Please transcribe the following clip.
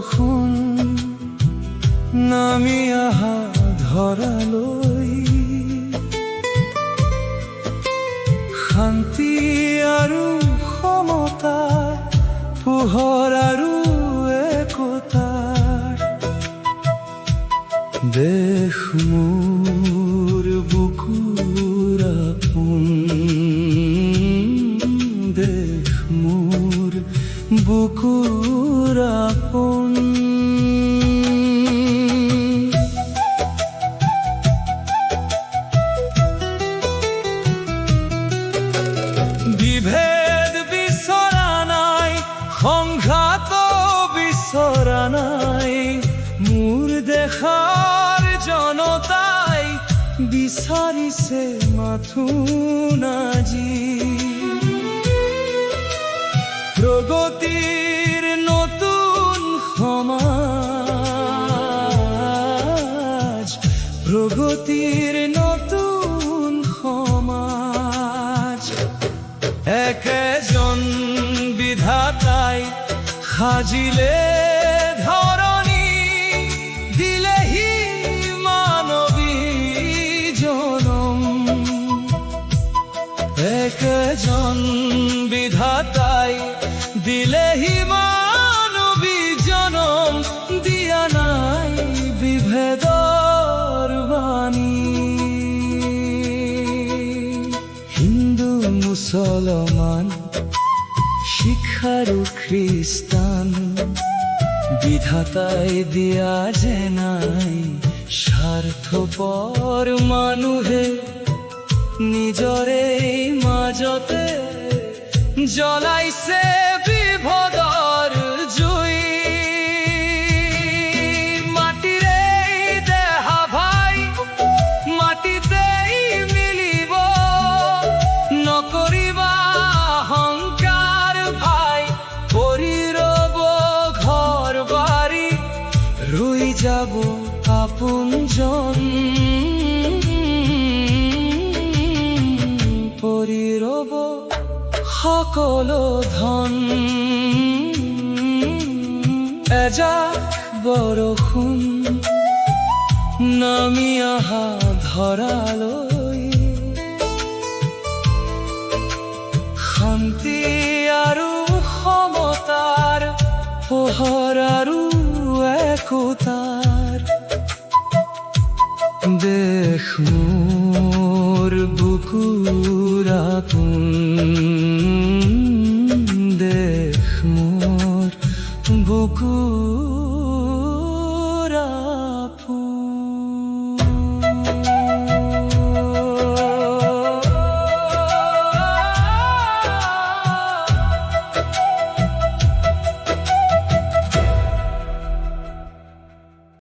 বৰষুণ নামি আহা ধৰালৈ, শান্তি আৰু সমতা, পোহৰ আৰু একতাৰ দেশ মোৰ বুকুৰ আপোন, দেশ মোৰ বুকুৰ আপোন। বিভেদ বিচৰা নাই, সংঘাত বিচৰা নাই, মোৰ দেশৰ জনতাই বিচাৰিছে মাথোন আজি। প্ৰগতিৰ নতুন সমাজ, প্ৰগতিৰ নতুন সমাজ, একেজন বিধাতাই সাজিলে ধৰণী, দিলেহি মানৱী জনম। একেজন বিধাতাই দিলেহি মানৱী জনম, দিয়া নাই বিভেদৰ বাণী। হিন্দু মুছলমান, শিখ আৰু খ্ৰীষ্টান, বিধাতাই দিয়া যে নাই স্বাৰ্থপৰ মানুহে নিজৰে মাজতে জ্বলাইছে বিভেদৰ জুই। মাটিৰে দেহা ভাই, মাটিতেই মিলিব, নকৰিবা অহংকাৰ ভাই, পৰি ৰব ঘৰ বাৰী, ৰৈ যাব আপোনজন, পৰি ৰব সকলো ধন। এজাক বৰষুণ নামি আহা ধৰালৈ, শান্তি আৰু সমতাৰ, পোহৰ আৰু একতাৰ দেশ।